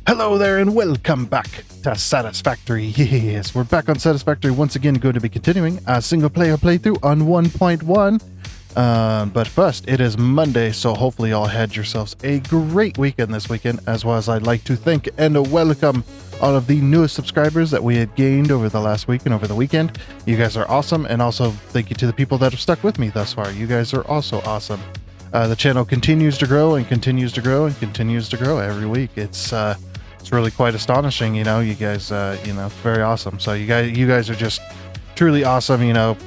Hello there and welcome back to Satisfactory. Yes, we're back on Satisfactory once again, going to be continuing a single player playthrough on 1.1. But first, it is Monday, so hopefully you all had yourselves a great weekend this weekend, as well as I'd like to thank and welcome all of the newest subscribers that we had gained over the last week and over the weekend. You guys are awesome, and also thank you to the people that have stuck with me thus far. You guys are also awesome. The channel continues to grow and continues to grow and continues to grow every week. It's really quite astonishing, you know. You guys, very awesome. So you guys are just truly awesome. You know,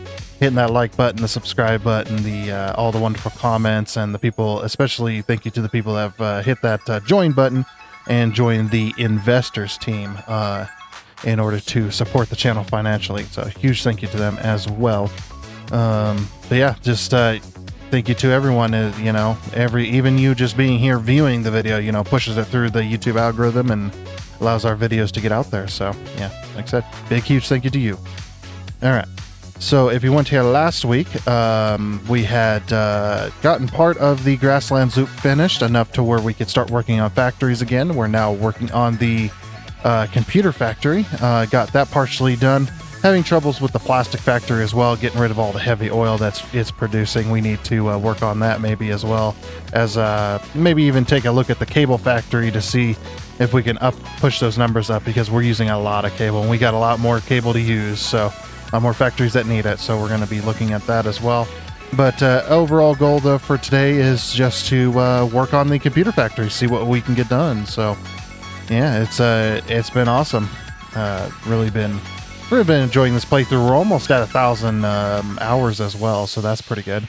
hitting that like button, the subscribe button, the all the wonderful comments, and the people. Especially thank you to the people that have hit that join button and join the investors team in order to support the channel financially. So huge thank you to them as well. But yeah, just thank you to everyone. You know, even you just being here viewing the video, you know, pushes it through the YouTube algorithm and allows our videos to get out there. So yeah, like I said, big huge thank you to you. All right. So if you went here last week, we had gotten part of the grasslands loop finished enough to where we could start working on factories again. We're now working on the computer factory. Got that partially done. Having troubles with the plastic factory as well, getting rid of all the heavy oil it's producing. We need to work on that maybe as well as maybe even take a look at the cable factory to see if we can push those numbers up, because we're using a lot of cable and we got a lot more cable to use. So more factories that need it. So we're going to be looking at that as well. But overall goal though for today is just to work on the computer factory, see what we can get done. So yeah, it's been awesome. Really been enjoying this playthrough. We're almost at 1,000 hours as well, so that's pretty good.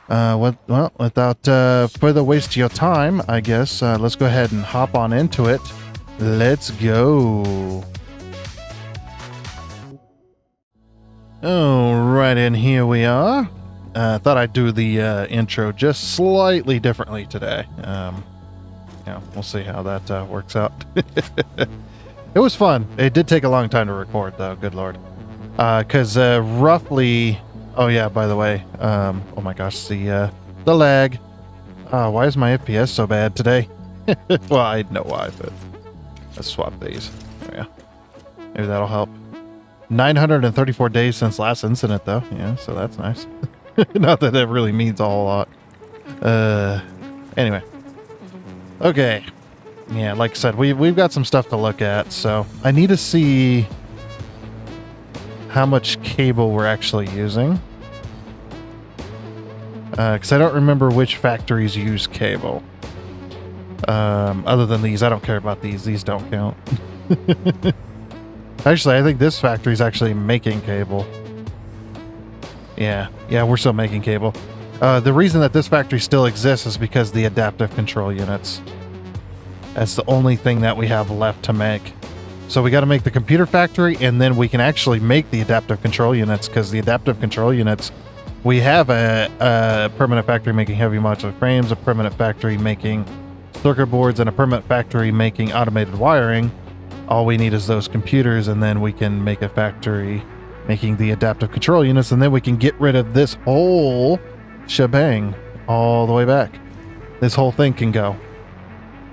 Well, without further waste of your time, I guess let's go ahead and hop on into it. Let's go. All right, and here we are. Thought I'd do the intro just slightly differently today. Yeah, we'll see how that works out. It was fun. It did take a long time to record, though. Good Lord. Because roughly... Oh, yeah, by the way. Oh, my gosh. The lag. Why is my FPS so bad today? Well, I know why, but... Let's swap these. There we go. Maybe that'll help. 934 days since last incident, though. Yeah, so that's nice. Not that really means a whole lot. Anyway. Okay. Yeah, like I said, we've got some stuff to look at, so I need to see how much cable we're actually using. Because I don't remember which factories use cable. Other than these, I don't care about these. These don't count. Actually, I think this factory is actually making cable. Yeah, we're still making cable. The reason that this factory still exists is because the adaptive control units. That's the only thing that we have left to make. So we got to make the computer factory, and then we can actually make the adaptive control units, because the adaptive control units, we have a permanent factory making heavy modular frames, a permanent factory making circuit boards, and a permanent factory making automated wiring. All we need is those computers, and then we can make a factory making the adaptive control units, and then we can get rid of this whole shebang all the way back. This whole thing can go.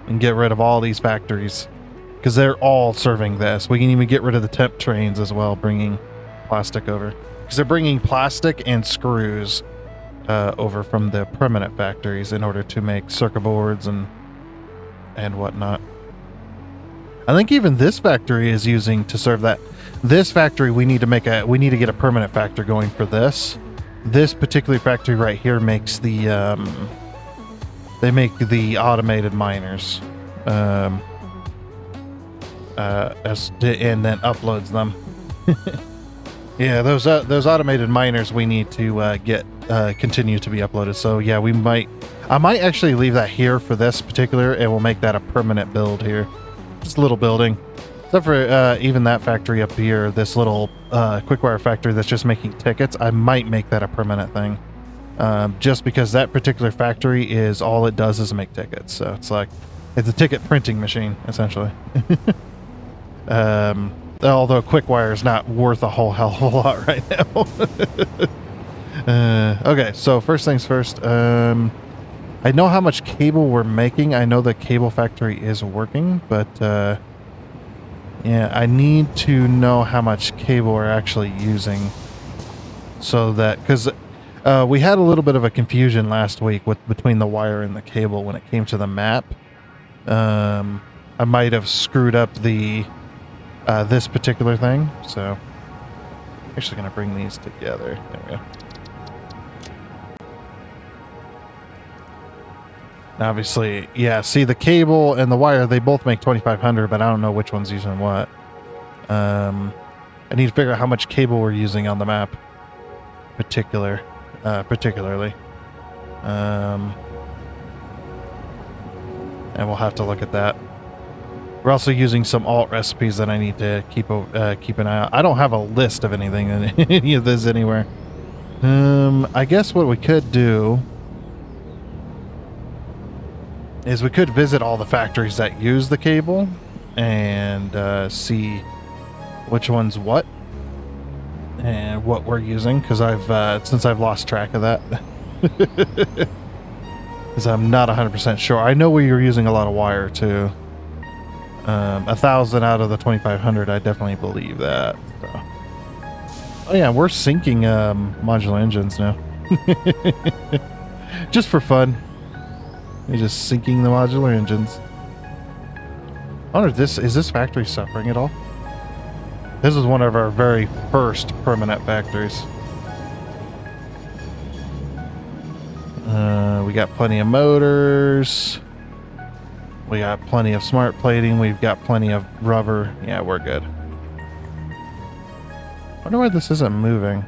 And get rid of all these factories, because they're all serving this. We can even get rid of the temp trains as well, bringing plastic over, because they're bringing plastic and screws over from the permanent factories in order to make circuit boards and whatnot. I think even this factory is using to serve that. This factory, we need to get a permanent factory going for this. This particular factory right here makes the they make the automated miners, and then uploads them. Yeah, those automated miners we need to get continue to be uploaded. So yeah, I might actually leave that here for this particular, and we'll make that a permanent build here. Just a little building. Except for even that factory up here, this little quickwire factory that's just making tickets, I might make that a permanent thing. Just because that particular factory is all it does is make tickets. So it's a ticket printing machine, essentially. Although quickwire is not worth a whole hell of a lot right now. Okay, so first things first. I know how much cable we're making. I know the cable factory is working, but yeah, I need to know how much cable we're actually using, so that, because we had a little bit of a confusion last week between the wire and the cable when it came to the map. I might have screwed up the this particular thing, so I'm actually going to bring these together. There we go. Obviously, yeah, see the cable and the wire, they both make 2,500, but I don't know which one's using what. I need to figure out how much cable we're using on the map, particularly. And we'll have to look at that. We're also using some alt recipes that I need to keep an eye on. I don't have a list of anything in any of this anywhere. I guess what we could do is we could visit all the factories that use the cable and see which one's what and what we're using, because since I've lost track of that. Because I'm not 100% sure. I know we were using a lot of wire too. 1,000 out of the 2,500, I definitely believe that. So. Oh yeah, we're syncing modular engines now. Just for fun. We're just syncing the modular engines. I wonder if is this factory suffering at all? This is one of our very first permanent factories. We got plenty of motors. We got plenty of smart plating. We've got plenty of rubber. Yeah, we're good. I wonder why this isn't moving.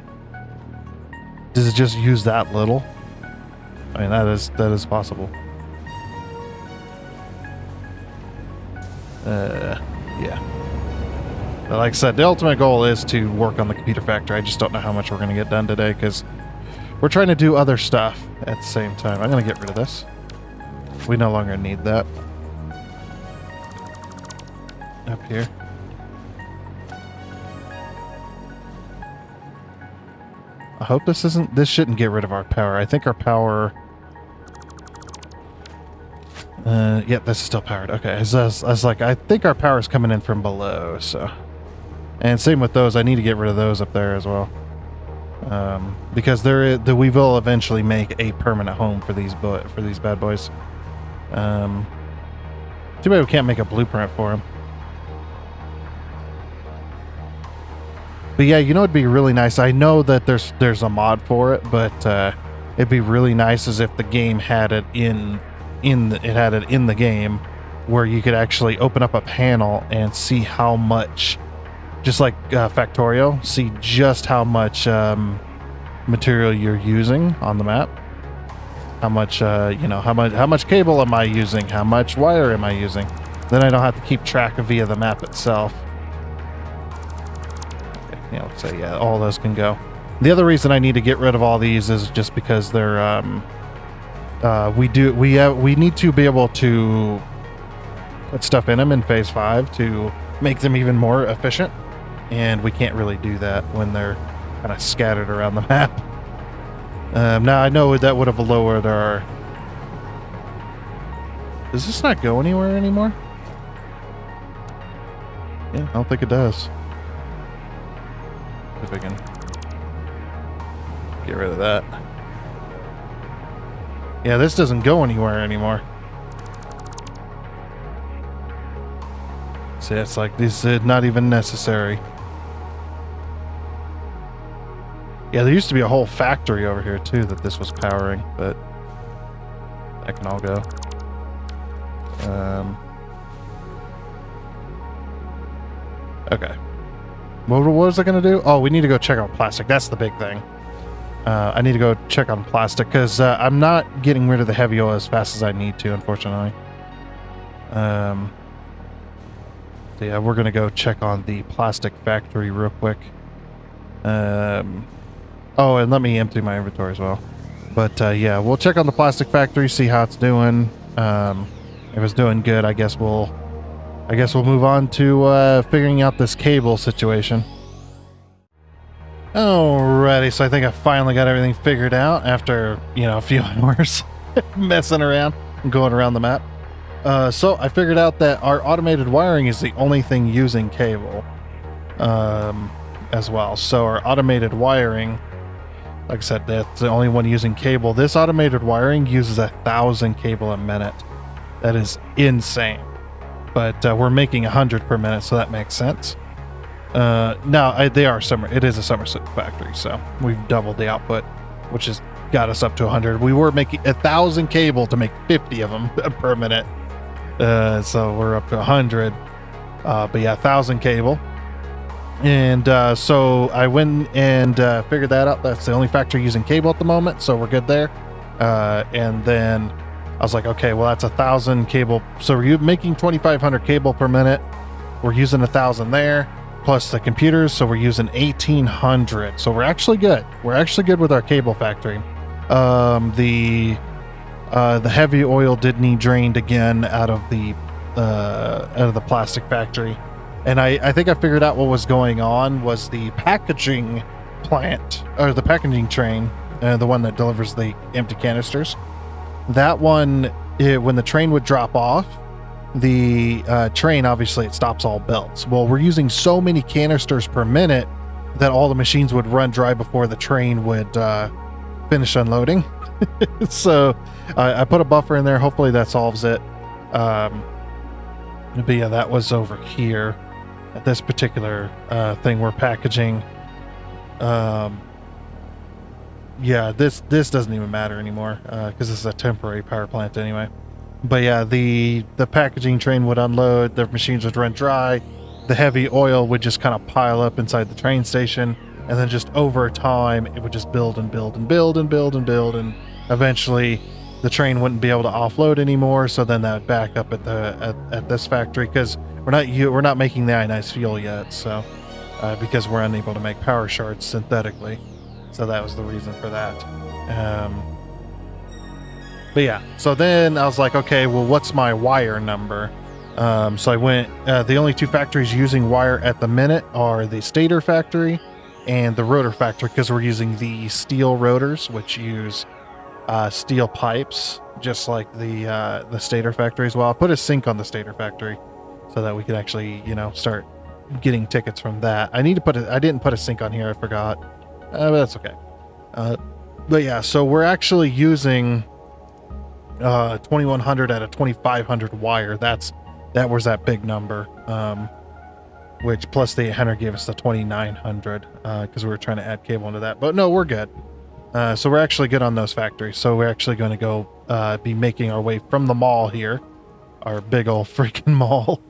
Does it just use that little? I mean, that is possible. Yeah. But like I said, the ultimate goal is to work on the computer factory. I just don't know how much we're going to get done today because we're trying to do other stuff at the same time. I'm going to get rid of this. We no longer need that. Up here. I hope this shouldn't get rid of our power. I think our power... Yep, this is still powered. Okay, I was like, I think our power is coming in from below, so... And same with those, I need to get rid of those up there as well. Because we will eventually make a permanent home for these bad boys. Too bad we can't make a blueprint for them. But yeah, you know it'd be really nice. I know that there's a mod for it, but it'd be really nice as if the game had it in the game where you could actually open up a panel and see how much, just like Factorio, see just how much material you're using on the map. How much how much cable am I using? How much wire am I using? Then I don't have to keep track of via the map itself. Okay, yeah, let's say all those can go. The other reason I need to get rid of all these is just because they're we need to be able to put stuff in them in phase 5 to make them even more efficient, and we can't really do that when they're kind of scattered around the map. Now I know that would have lowered our... Does this not go anywhere anymore? Yeah, I don't think it does. If I can get rid of that. Yeah, this doesn't go anywhere anymore. See, it's like this is not even necessary. Yeah, there used to be a whole factory over here too that this was powering, but that can all go. Okay. What was I gonna do? Oh, we need to go check on plastic. That's the big thing. I need to go check on plastic because I'm not getting rid of the heavy oil as fast as I need to, unfortunately. So yeah, we're gonna go check on the plastic factory real quick. Oh, and let me empty my inventory as well. But yeah, we'll check on the plastic factory, see how it's doing. If it's doing good, I guess we'll move on to figuring out this cable situation. Alrighty, so I think I finally got everything figured out after, a few hours. messing around and going around the map. So I figured out that our automated wiring is the only thing using cable as well. So our automated wiring, like I said, that's the only one using cable. This automated wiring uses 1,000 cable a minute. That is insane. But we're making 100 per minute, so that makes sense. It is a Somerset factory, so we've doubled the output, which has got us up to 100. We were making 1,000 cable to make 50 of them per minute. So we're up to 100. But yeah, 1,000 cable. And so I went and figured that out. That's the only factory using cable at the moment, so we're good there. And then I was like, okay, well, that's 1,000 cable. So we're making 2,500 cable per minute. We're using 1,000 there, plus the computers, so we're using 1,800. So we're actually good. We're actually good with our cable factory. The heavy oil did need drained again out of the plastic factory. And I think I figured out what was going on was the packaging plant, or the packaging train, the one that delivers the empty canisters. That one, when the train would drop off, the train, obviously it stops all belts. Well, we're using so many canisters per minute that all the machines would run dry before the train would finish unloading. So I put a buffer in there. Hopefully that solves it. But yeah, that was over here at this particular thing we're packaging. Yeah, this doesn't even matter anymore because this is a temporary power plant anyway. But yeah, the packaging train would unload, the machines would run dry, the heavy oil would just kind of pile up inside the train station, and then just over time it would just build and build and build and build and build, and eventually the train wouldn't be able to offload anymore. So then that would back up at this factory because we're not making the ionized fuel yet. So because we're unable to make power shards synthetically. So that was the reason for that. But yeah, so then I was like, okay, well, what's my wire number? So I went, the only two factories using wire at the minute are the stator factory and the rotor factory, because we're using the steel rotors, which use steel pipes, just like the stator factory as well. I put a sync on the stator factory so that we could actually, start getting tickets from that. I didn't put a sync on here, I forgot. But that's okay. But yeah, so we're actually using 2,100 out of 2,500 wire. That was that big number, which plus the 800 gave us the 2,900 because we were trying to add cable into that. But no, we're good. So we're actually good on those factories. So we're actually going to go be making our way from the mall here, our big old freaking mall.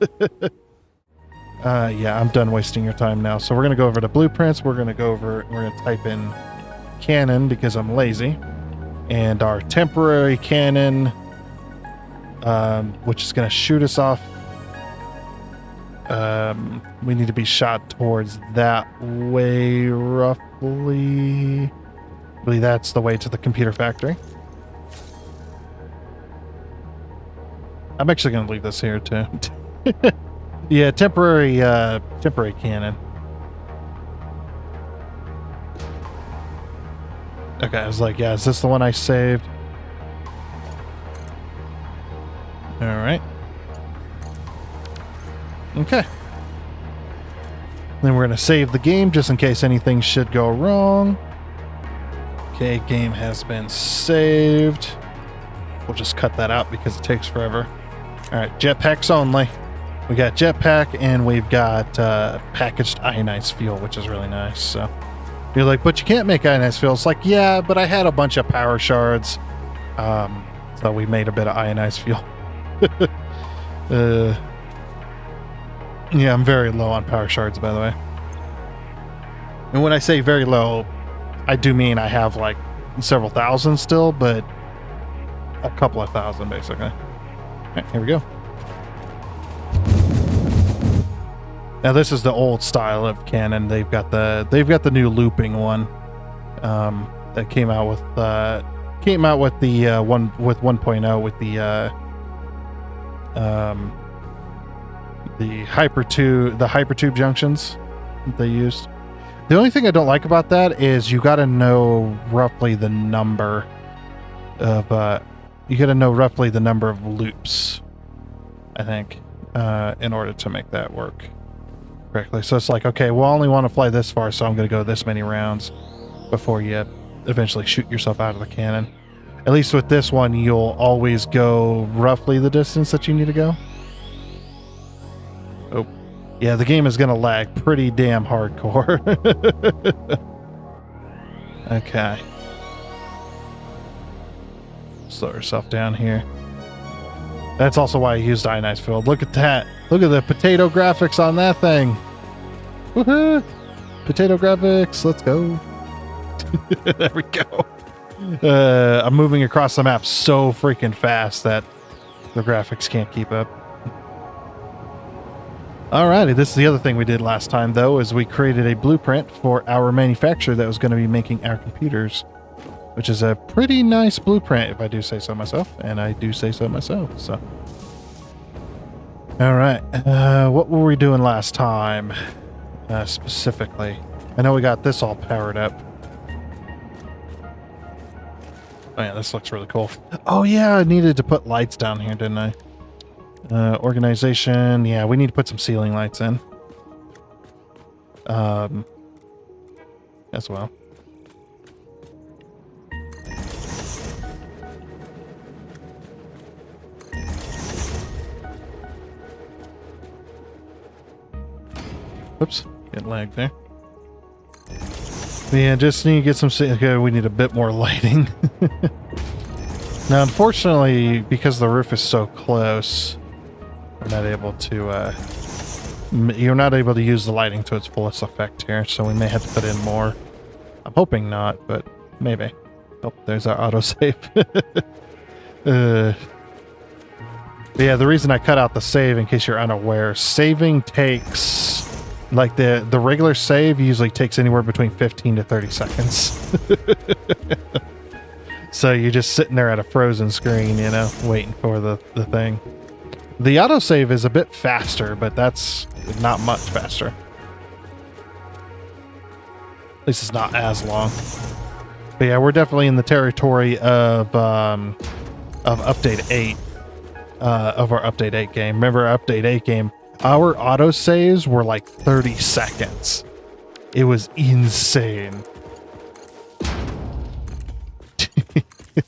Yeah, I'm done wasting your time now. So we're going to go over to blueprints. We're going to type in cannon because I'm lazy. And our temporary cannon, which is going to shoot us off. We need to be shot towards that way, roughly. I believe that's the way to the computer factory. I'm actually going to leave this here too. Yeah, temporary cannon. Okay, I was like, yeah, is this the one I saved? All right. Okay. Then we're going to save the game just in case anything should go wrong. Okay, game has been saved. We'll just cut that out because it takes forever. All right, jetpacks only. We got jetpack and we've got packaged ionized fuel, which is really nice. So you're like, but you can't make ionized fuel. It's like, yeah, but I had a bunch of power shards. So we made a bit of ionized fuel. Yeah, I'm very low on power shards, by the way. And when I say very low, I do mean I have like several thousand still, but a couple of thousand basically. All right, here we go. Now this is the old style of cannon. They've got the new looping one that came out with the one with 1.0 with the hypertube junctions that they used. The only thing I don't like about that is you got to know roughly the number of you got to know roughly the number of loops, I think, in order to make that work correctly. So it's like, okay, well, I only want to fly this far, so I'm going to go this many rounds before you eventually shoot yourself out of the cannon. At least with this one, you'll always go roughly the distance that you need to go. Oh, yeah, the game is going to lag pretty damn hardcore. Okay. Slow yourself down here. That's also why I used ionized field. Look at that. Look at the potato graphics on that thing. Woohoo! Potato graphics. Let's go. There we go. I'm moving across the map so freaking fast that the graphics can't keep up. Alrighty, this is the other thing we did last time, though, is we created a blueprint for our manufacturer that was going to be making our computers, which is a pretty nice blueprint, if I do say so myself, and I do say so myself, so. Alright, what were we doing last time, specifically? I know we got this all powered up. Oh yeah, this looks really cool. Oh yeah, I needed to put lights down here, didn't I? Organization, yeah, we need to put some ceiling lights in. As well. Oops, get lagged there. Yeah, just need to get some, okay, we need a bit more lighting. Now, unfortunately, because the roof is so close, we're not able to, you're not able to use the lighting to its fullest effect here, so we may have to put in more. I'm hoping not, but maybe. Oh, there's our autosave. Yeah, the reason I cut out the save, in case you're unaware, saving takes, like the regular save usually takes anywhere between 15 to 30 seconds. So you're just sitting there at a frozen screen, you know, waiting for the thing. The autosave is a bit faster, but that's not much faster. At least it's not as long. But yeah, we're definitely in the territory of Update 8, of our Update 8 game. Remember our Update 8 game, our autosaves were like 30 seconds. It was insane.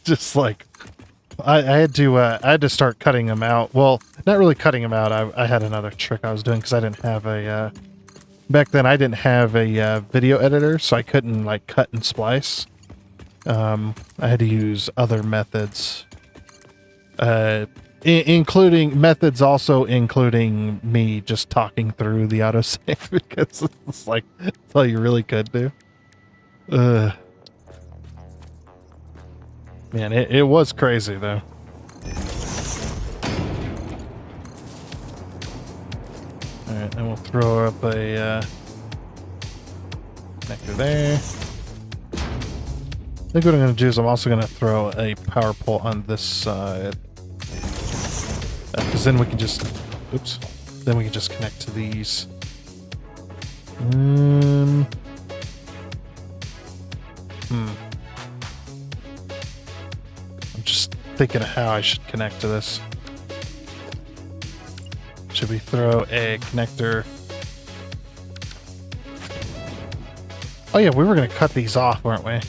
Just like, I had to start cutting them out. Well, not really cutting them out. I had another trick I was doing because I didn't have a, back then I didn't have a video editor, so I couldn't like cut and splice. I had to use other methods, including me just talking through the autosave because it's like, that's all you really could do. Man, it was crazy, though. Alright, then we'll throw up a connector there. I think what I'm going to do is I'm also going to throw a power pole on this side. Because then we can just... Oops. Then we can just connect to these. I'm just thinking of how I should connect to this. Should we throw a connector? Oh yeah, we were going to cut these off, weren't we?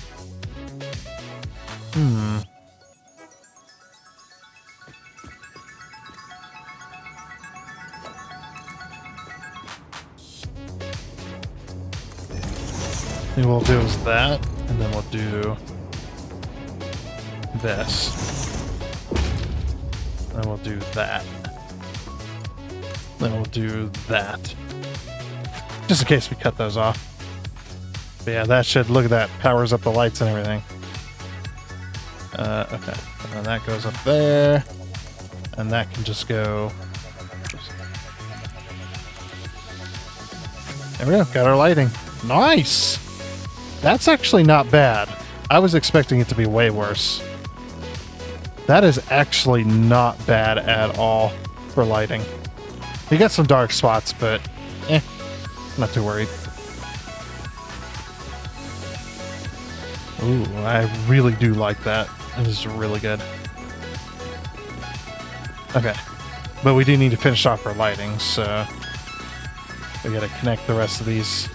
Maybe we'll do is that, and then we'll do this. Then we'll do that. Then we'll do that. Just in case we cut those off. But yeah, that should, look at that, powers up the lights and everything. Okay. And that goes up there. And that can just go... Oops. There we go, got our lighting. Nice! That's actually not bad. I was expecting it to be way worse. That is actually not bad at all for lighting. You got some dark spots, but not too worried. Ooh, I really do like that. This is really good. Okay. But we do need to finish off our lighting, so we gotta connect the rest of these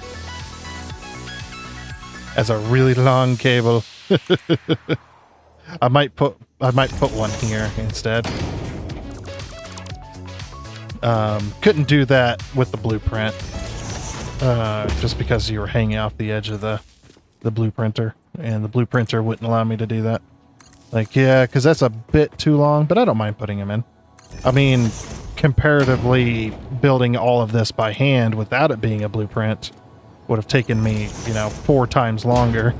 as a really long cable. I might put one here instead. Couldn't do that with the blueprint, just because you were hanging off the edge of the blueprinter, and the blueprinter wouldn't allow me to do that. Like, yeah, because that's a bit too long, but I don't mind putting them in. I mean, comparatively, building all of this by hand without it being a blueprint would have taken me, 4 times longer.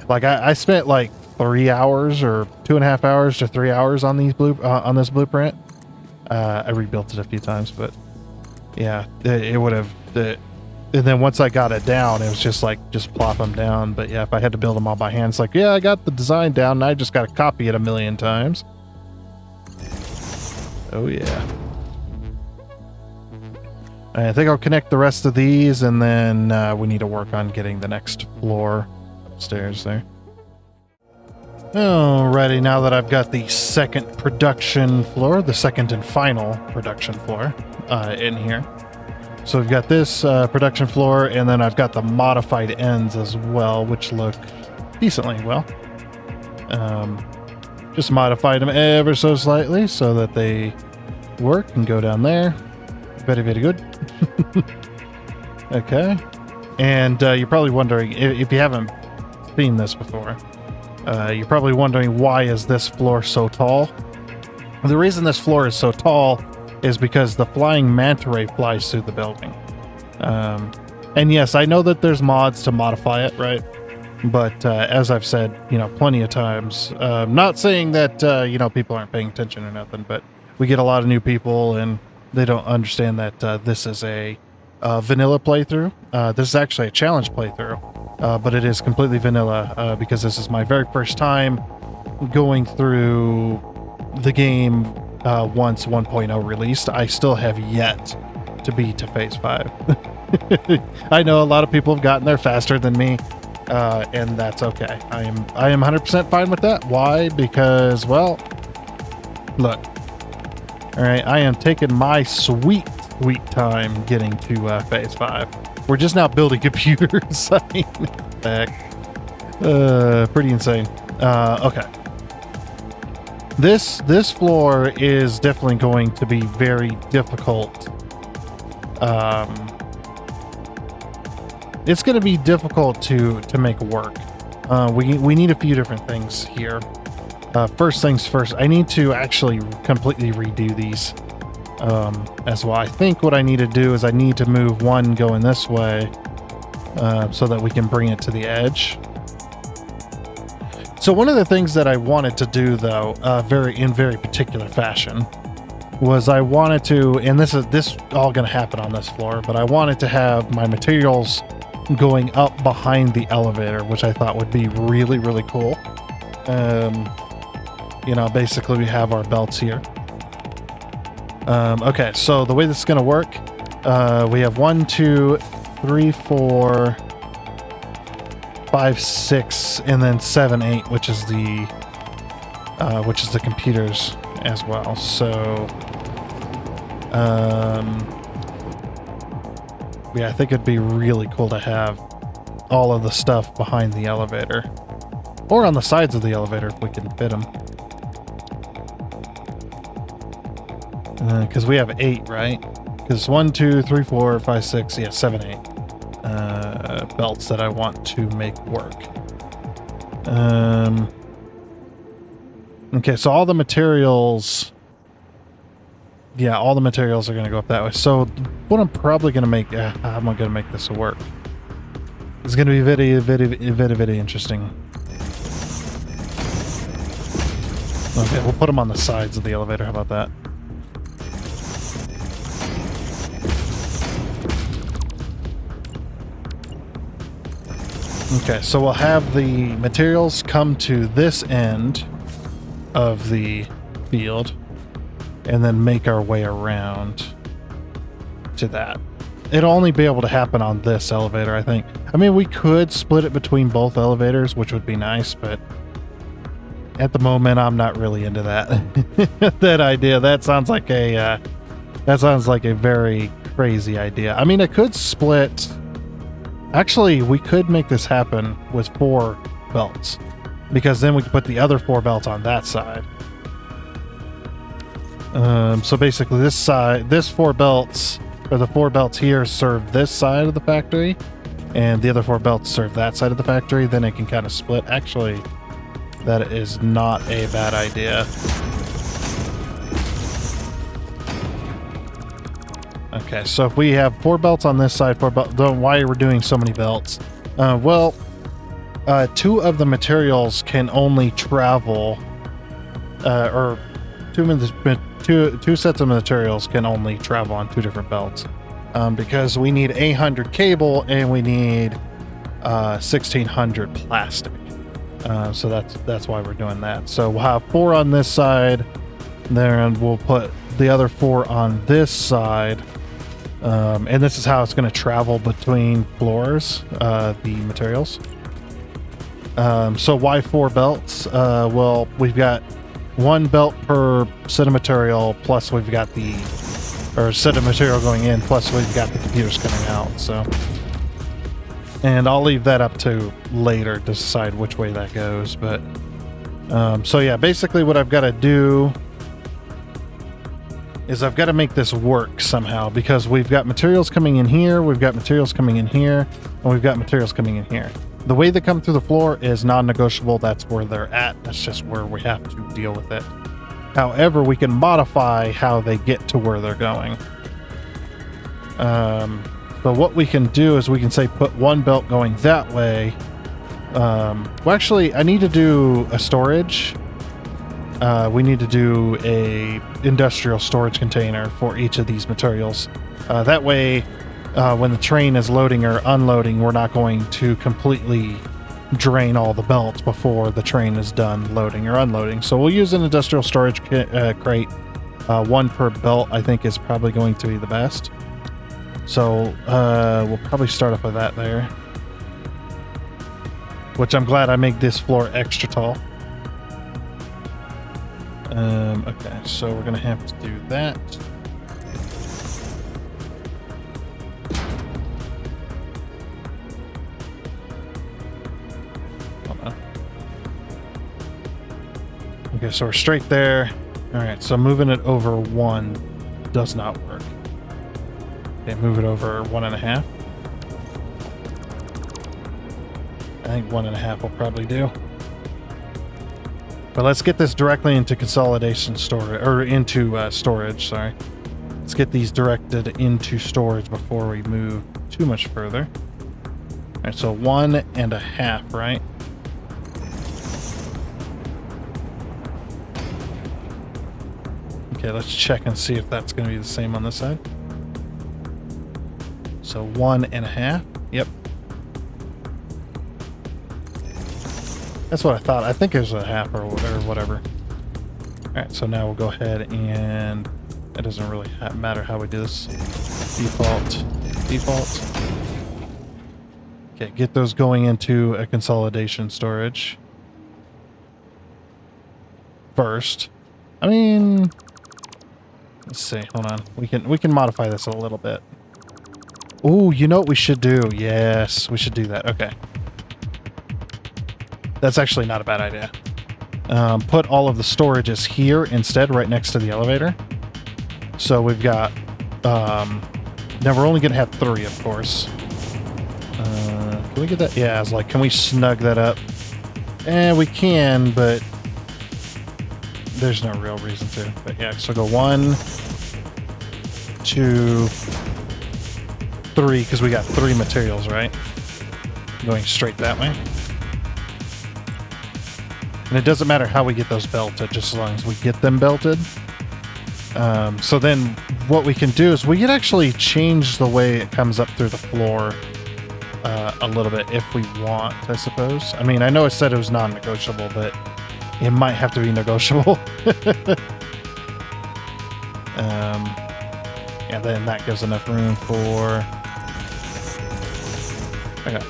Like, I spent like 3 hours or 2.5 hours to 3 hours on these on this blueprint. I rebuilt it a few times, but yeah, it would have. And then once I got it down, it was just plop them down. But yeah, if I had to build them all by hand, it's like, yeah, I got the design down, and I just got to copy it a million times. Oh yeah. I think I'll connect the rest of these, and then we need to work on getting the next floor upstairs there. Alrighty, now that I've got the second production floor, the second and final production floor in here. So we've got this production floor, and then I've got the modified ends as well, which look decently well. Just modified them ever so slightly so that they work and go down there. Very, very good. Okay. And you're probably wondering, if you haven't seen this before, you're probably wondering, why is this floor so tall? The reason this floor is so tall is because the flying manta ray flies through the building. And yes, I know that there's mods to modify it, right? But as I've said, plenty of times, not saying that, people aren't paying attention or nothing, but we get a lot of new people and they don't understand that this is a vanilla playthrough. This is actually a challenge playthrough, but it is completely vanilla because this is my very first time going through the game once 1.0 released. I still have yet to be to phase 5. I know a lot of people have gotten there faster than me, and that's okay. I am 100% fine with that. Why? Because, well, look. All right, I am taking my sweet time getting to phase 5. We're just now building computers. I mean, heck. Pretty insane. Okay. This floor is definitely going to be very difficult. It's going to be difficult to make work. We need a few different things here. First things first, I need to actually completely redo these as well. I think what I need to do is I need to move one going this way so that we can bring it to the edge. So one of the things that I wanted to do, though, in very particular fashion, was I wanted to, and this all going to happen on this floor, but I wanted to have my materials going up behind the elevator, which I thought would be really, really cool. Basically we have our belts here. Okay, so the way this is going to work, we have 1, 2, 3, 4, 5, 6, and then 7, 8, which is the computers as well. So, yeah, I think it'd be really cool to have all of the stuff behind the elevator, or on the sides of the elevator if we can fit them. Because we have 8, right? Because 1, 2, 3, 4, 5, 6, yeah, 7, 8 belts that I want to make work. Okay, so all the materials, yeah, all the materials are going to go up that way. So what I'm probably going to make, how am I going to make this work? It's going to be very, very, very, very interesting. Okay, we'll put them on the sides of the elevator. How about that? Okay, so we'll have the materials come to this end of the field and then make our way around to that. It'll only be able to happen on this elevator, I think. I mean, we could split it between both elevators, which would be nice, but at the moment, I'm not really into that that idea. That sounds like a very crazy idea. I mean, it could split. Actually, we could make this happen with 4 belts, because then we could put the other 4 belts on that side. So basically, this 4 belts, or the 4 belts here, serve this side of the factory, and the other 4 belts serve that side of the factory. Then it can kind of split. Actually, that is not a bad idea. Okay, so if we have 4 belts on this side, 4 belts. Why we're doing so many belts? Well, 2 of the materials can only travel, or 2 sets of materials can only travel on 2 different belts, because we need 800 cable and we need 1600 plastic. So that's why we're doing that. So we'll have 4 on this side, there, and we'll put the other 4 on this side. And this is how it's going to travel between floors, the materials. So why 4 belts? Well, we've got 1 belt per set of material, plus we've got set of material going in, plus we've got the computers coming out. So, and I'll leave that up to later to decide which way that goes. But so yeah, basically what I've got to do is I've got to make this work somehow, because we've got materials coming in here, we've got materials coming in here, and we've got materials coming in here. The way they come through the floor is non-negotiable. That's where they're at. That's just where we have to deal with it. However, we can modify how they get to where they're going. So what we can do is we can say put 1 belt going that way. Well, actually, I need to do a storage. We need to do a industrial storage container for each of these materials. That way, when the train is loading or unloading, we're not going to completely drain all the belts before the train is done loading or unloading. So we'll use an industrial storage crate. 1 per belt, I think, is probably going to be the best. So we'll probably start off with that there. Which I'm glad I made this floor extra tall. Okay, so we're gonna have to do that. Hold on. Okay, so we're straight there. All right, so moving it over 1 does not work. Okay, move it over 1.5. I think 1.5 will probably do. But let's get this directly into consolidation storage, or into storage, sorry. Let's get these directed into storage before we move too much further. All right, so 1.5, right? Okay, let's check and see if that's going to be the same on this side. So 1.5, yep. That's what I thought. I think it was 1/2 or whatever. All right, so now we'll go ahead and it doesn't really matter how we do this. Default. Okay, get those going into a consolidation storage first. I mean, let's see. Hold on. We can modify this a little bit. Oh, you know what we should do? Yes, we should do that. Okay. That's actually not a bad idea. Put all of the storages here instead, right next to the elevator. So we've got... now we're only going to have 3, of course. Can we get that? Yeah, I was like, can we snug that up? We can, but there's no real reason to. But yeah, so go 1, 2, 3, because we got 3 materials, right? Going straight that way. And it doesn't matter how we get those belted, just as long as we get them belted. So then what we can do is we can actually change the way it comes up through the floor a little bit if we want, I suppose. I mean, I know I said it was non-negotiable, but it might have to be negotiable. Yeah, then that gives enough room for... Okay.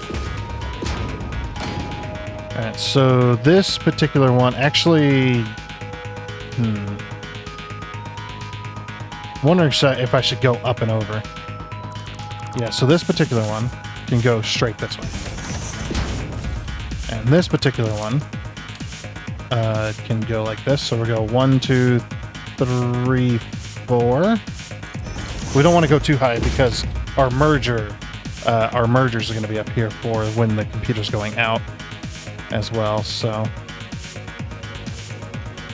Alright, so this particular one actually... wondering if I should go up and over. Yeah, so this particular one can go straight this way. And this particular one can go like this. So we'll go 1, 2, 3, 4. We don't want to go too high because our mergers are going to be up here for when the computer's going out as well. So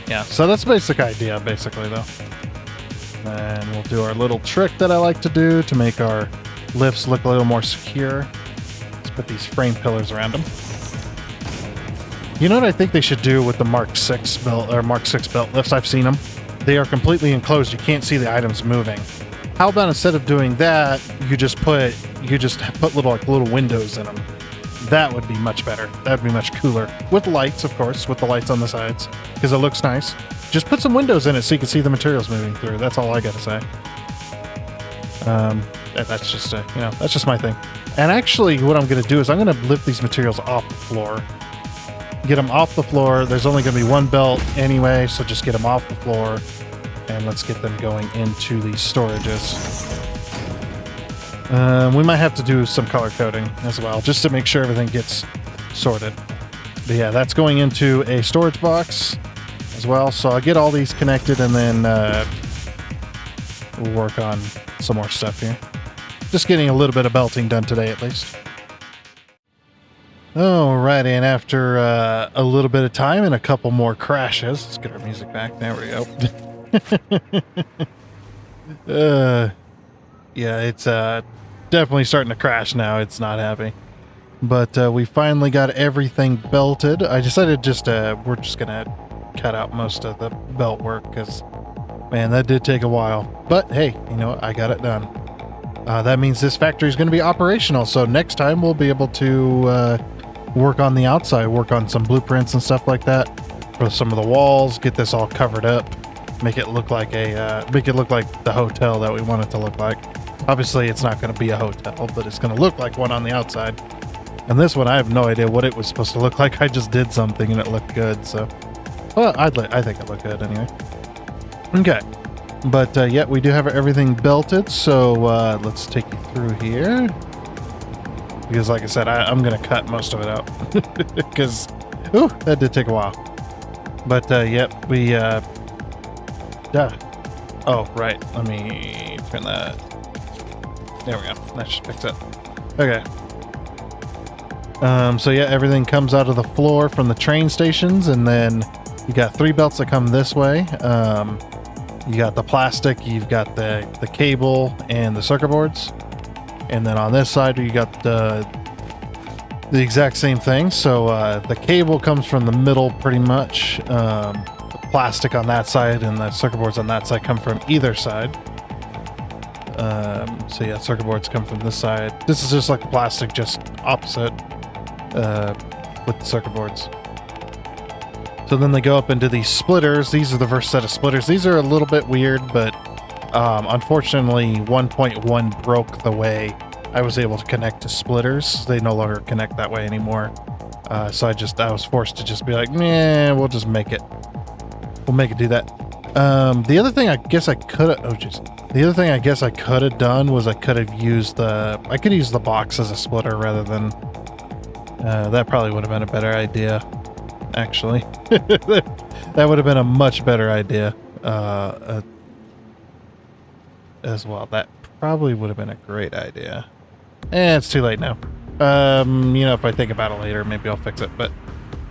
yeah, so that's the basic idea, basically, though. And we'll do our little trick that I like to do to make our lifts look a little more secure. Let's put these frame pillars around them. You know what I think they should do with the Mark 6 belt or Mark 6 belt lifts? I've seen them. They are completely enclosed. You can't see the items moving. How about instead of doing that, you just put little windows in them? That would be much better. That would be much cooler. With lights, of course, with the lights on the sides, because it looks nice. Just put some windows in it so you can see the materials moving through. That's all I gotta say. That's just that's just my thing. And actually, what I'm gonna do is I'm gonna lift these materials off the floor. Get them off the floor. There's only gonna be one belt anyway, so just get them off the floor, and let's get them going into these storages. We might have to do some color coding as well, just to make sure everything gets sorted. But yeah, that's going into a storage box as well. So I'll get all these connected and then we'll work on some more stuff here. Just getting a little bit of belting done today at least. Alrighty, and after a little bit of time and a couple more crashes, let's get our music back. There we go. Yeah, it's definitely starting to crash now. It's not happy. But we finally got everything belted. I decided we're just gonna cut out most of the belt work because, man, that did take a while. But hey, you know what? I got it done. That means this factory is going to be operational. So next time we'll be able to work on the outside, work on some blueprints and stuff like that for some of the walls. Get this all covered up, make it look like the hotel that we want it to look like. Obviously, it's not going to be a hotel, but it's going to look like one on the outside. And this one, I have no idea what it was supposed to look like. I just did something and it looked good. So, well, I think it looked good anyway. Okay. But yeah, we do have everything belted. So let's take you through here. Because like I said, I'm going to cut most of it out. Because, ooh, that did take a while. But yep, we... Oh, right. Let me turn that... There we go. That should fix it. Okay. So yeah, everything comes out of the floor from the train stations, and then you got 3 belts that come this way. You got the plastic, you've got the cable, and the circuit boards. And then on this side, you got the exact same thing. So the cable comes from the middle pretty much. The plastic on that side and the circuit boards on that side come from either side. So yeah, circuit boards come from this side. This is just like the plastic, just opposite with the circuit boards. So then they go up into these splitters. These are the first set of splitters. These are a little bit weird, but unfortunately 1.1 broke the way I was able to connect to splitters. They no longer connect that way anymore. So I was forced to just be like, nah, we'll just make it. We'll make it do that. The other thing I guess I could have done was I could use the box as a splitter rather than that probably would have been a better idea, actually. That would have been a much better idea as well. That probably would have been a great idea. It's too late now. If I think about it later, maybe I'll fix it. But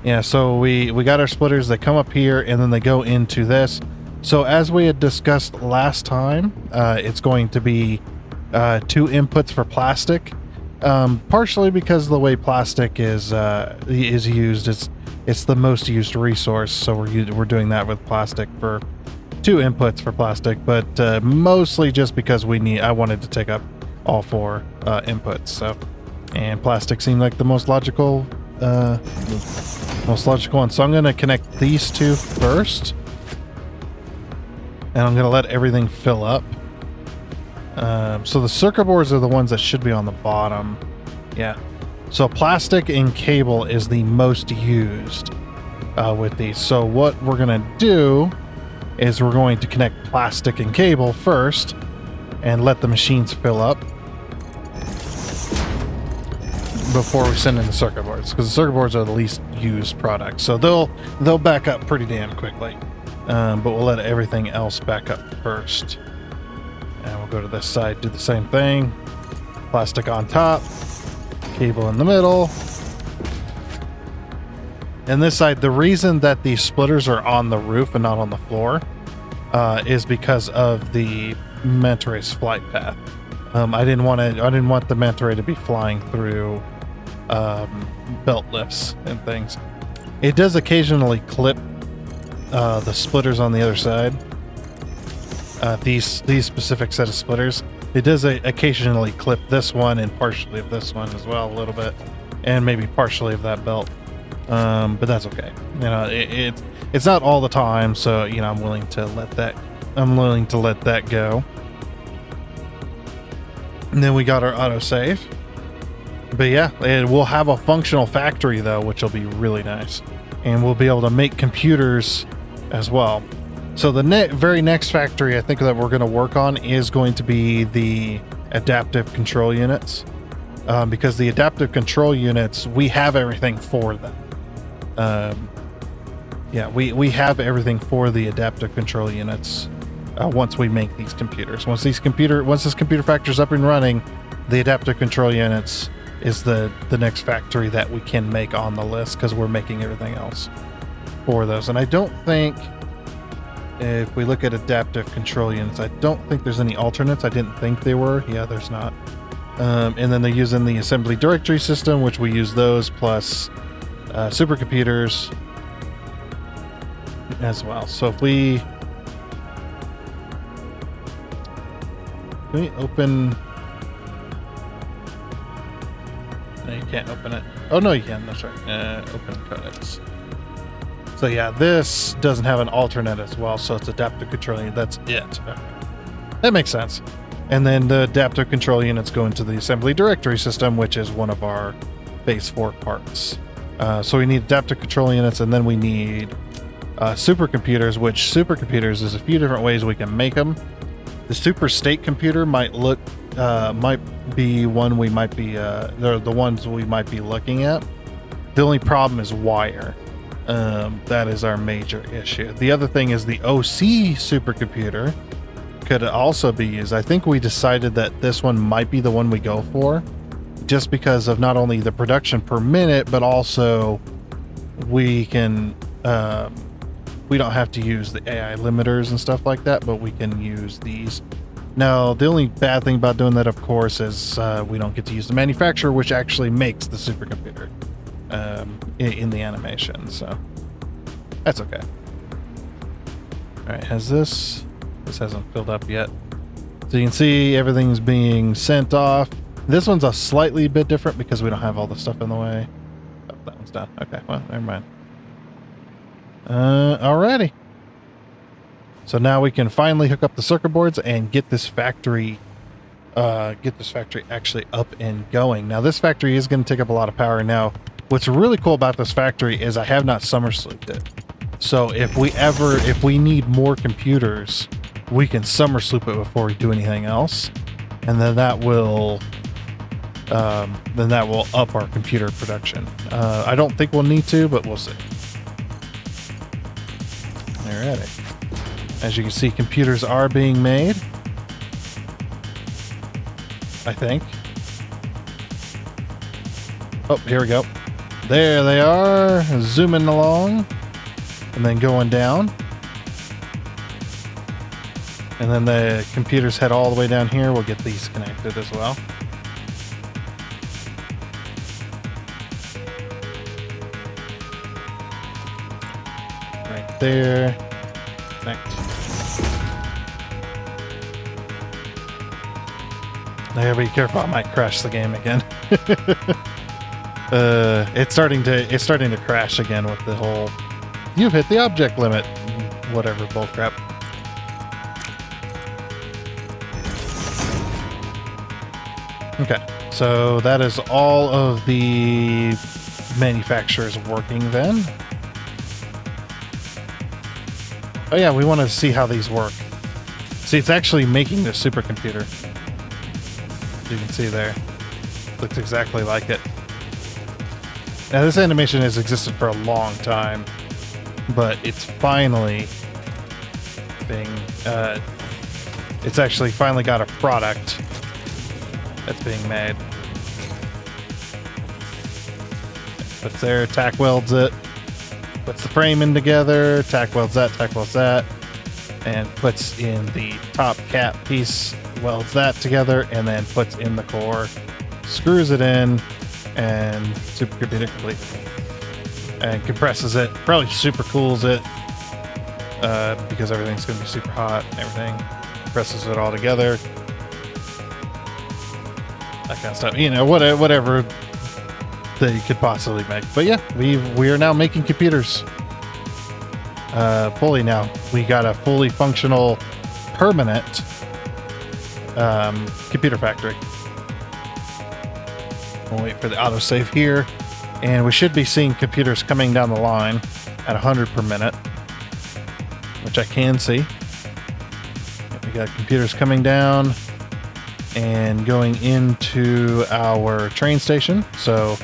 yeah, so we got our splitters. They come up here and then they go into this. So as we had discussed last time, it's going to be 2 inputs for plastic. Partially because of the way plastic is used. It's the most used resource, so we're doing that with plastic for 2 inputs for plastic, but mostly just because I wanted to take up all 4 inputs. So, and plastic seemed like the most logical one. So I'm going to connect these 2 first, and I'm going to let everything fill up. So the circuit boards are the ones that should be on the bottom. Yeah. So plastic and cable is the most used with these. So what we're going to do is we're going to connect plastic and cable first and let the machines fill up before we send in the circuit boards, because the circuit boards are the least used product. So they'll back up pretty damn quickly. But we'll let everything else back up first. And we'll go to this side, do the same thing. Plastic on top, cable in the middle. And this side, the reason that these splitters are on the roof and not on the floor is because of the manta ray's flight path. I didn't want the manta ray to be flying through belt lifts and things. It does occasionally clip the splitters on the other side. These specific set of splitters. It does occasionally clip this one and partially of this one as well, a little bit, and maybe partially of that belt. But that's okay. You know, it's not all the time, so you know I'm willing to let that go. And then we got our autosave. But yeah, we'll have a functional factory though, which will be really nice, and we'll be able to make computers as well. So the very next factory I think that we're going to work on is going to be the adaptive control units, because the adaptive control units, we have everything for them. Yeah, we have everything for the adaptive control units once we make these computers. Once this computer factory is up and running, the adaptive control units is the next factory that we can make on the list, because we're making everything else for those. And I don't think, if we look at adaptive control units, I don't think there's any alternates. I didn't think they were. Yeah, there's not. And then they're using the assembly directory system, which we use those, plus supercomputers as well. So if we... Can we open... No, you can't open it. Oh, no, you can. That's right. Open codecs. So yeah, this doesn't have an alternate as well, so it's adaptive control unit. That's it. That makes sense. And then the adaptive control units go into the assembly directory system, which is one of our phase 4 parts. So we need adaptive control units, and then we need supercomputers, which supercomputers is a few different ways we can make them. The super state computer might be one we might be, they're the ones we might be looking at. The only problem is wire. That is our major issue. The other thing is the OC supercomputer could also be used. I think we decided that this one might be the one we go for, just because of not only the production per minute, but also we can, we don't have to use the AI limiters and stuff like that, but we can use these. Now, the only bad thing about doing that, of course, is we don't get to use the manufacturer, which actually makes the supercomputer in the animation, so that's okay. All right, this hasn't filled up yet. So you can see everything's being sent off. This one's a slightly bit different because we don't have all the stuff in the way. Oh, that one's done. Okay, well, never mind. Alrighty. So now we can finally hook up the circuit boards and get this factory actually up and going. Now this factory is going to take up a lot of power. Now what's really cool about this factory is I have not summer slooped it. So if we need more computers, we can summer sloop it before we do anything else, and then that will up our computer production. I don't think we'll need to, but we'll see. Alrighty. As you can see, computers are being made, I think. Oh, here we go. There they are, zooming along and then going down. And then the computers head all the way down here. We'll get these connected as well. Right there. Connect. There, be careful, I might crash the game again. It's starting to crash again with the whole "you've hit the object limit" whatever bullcrap. Okay, so that is all of the manufacturers working then. Oh yeah, we want to see how these work. See, it's actually making the supercomputer. You can see there. Looks exactly like it. Now this animation has existed for a long time, but it's finally being, it's actually finally got a product that's being made. Puts there, tack welds it, puts the frame in together, tack welds that, and puts in the top cap piece, welds that together, and then puts in the core, screws it in, and supercomputer complete. And compresses it, probably super cools it, because everything's going to be super hot and everything. Compresses it all together. That kind of stuff. You know, whatever that you could possibly make. But yeah, we are now making computers. Fully now. We got a fully functional, permanent computer factory. We'll wait for the autosave here. And we should be seeing computers coming down the line at 100 per minute, which I can see. We got computers coming down and going into our train station. So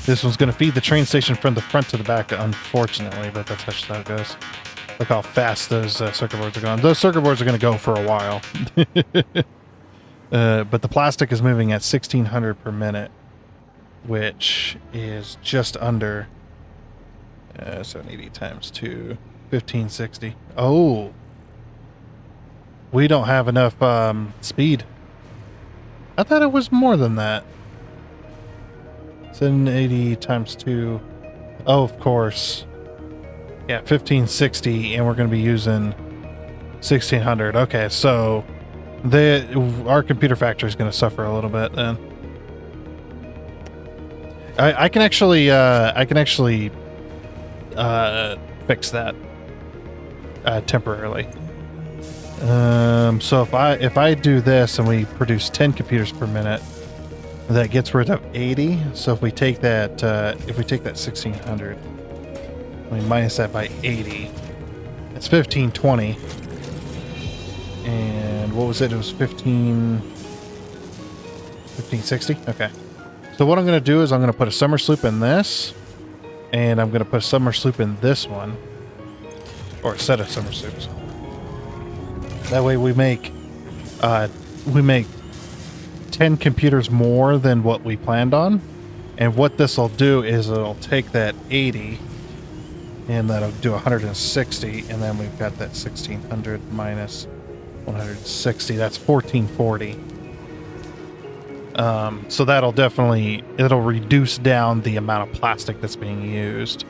this one's going to feed the train station from the front to the back, unfortunately, but that's just how it goes. Look how fast those circuit boards are going. Those circuit boards are going to go for a while. But the plastic is moving at 1600 per minute, which is just under 780 times 2, 1560. Oh, we don't have enough speed. I thought it was more than that. 780 times 2. Oh, of course. Yeah, 1560, and we're going to be using 1600. Okay, so our computer factory is going to suffer a little bit then. I can actually fix that temporarily. So if I do this and we produce 10 computers per minute, that gets rid of 80. So if we take that 1600, we minus that by 80, it's 1520. And what was it? It was 1560. Okay. So what I'm going to do is I'm going to put a summer sloop in this, and I'm going to put a summer sloop in this one, or a set of summer sloops. That way we make 10 computers more than what we planned on. And what this will do is it'll take that 80 and that'll do 160, and then we've got that 1600 minus 160. That's 1440. So that'll definitely, it'll reduce down the amount of plastic that's being used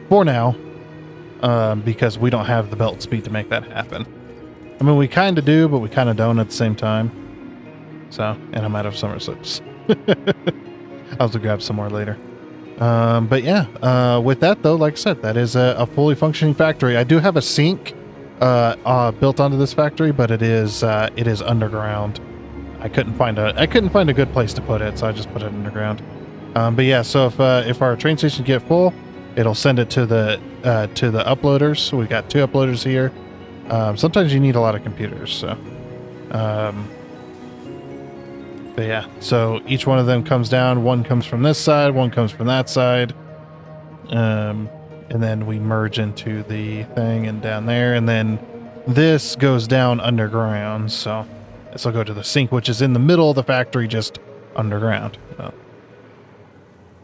for now, because we don't have the belt speed to make that happen. I mean, we kind of do, but we kind of don't at the same time. So, and I'm out of summer slips. I'll have to grab some more later. But yeah, with that though, like I said, that is a fully functioning factory. I do have a sink built onto this factory, but it is underground. I couldn't find a good place to put it, so I just put it underground. But yeah, so if our train station get full, it'll send it to the uploaders. So we've got 2 uploaders here. Sometimes you need a lot of computers, so. But yeah, so each one of them comes down. One comes from this side, one comes from that side. And then we merge into the thing and down there. And then this goes down underground. So this will go to the sink, which is in the middle of the factory, just underground.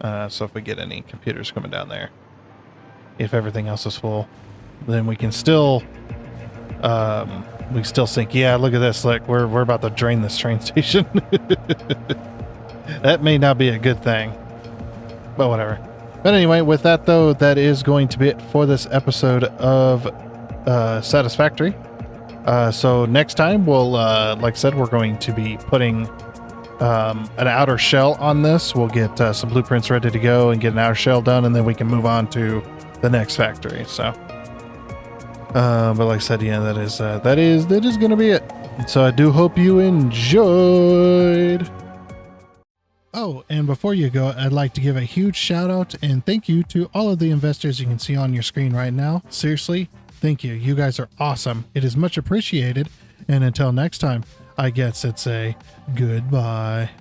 So if we get any computers coming down there, if everything else is full, then we can still... we still think, yeah, look at this. Like we're about to drain this train station. That may not be a good thing, but whatever. But anyway, with that though, that is going to be it for this episode of Satisfactory. So next time we'll, like I said, we're going to be putting an outer shell on this. We'll get some blueprints ready to go and get an outer shell done, and then we can move on to the next factory. So. But like I said, yeah, that is going to be it. So I do hope you enjoyed. Oh, and before you go, I'd like to give a huge shout out and thank you to all of the investors you can see on your screen right now. Seriously, thank you. You guys are awesome. It is much appreciated. And until next time, I guess it's a goodbye.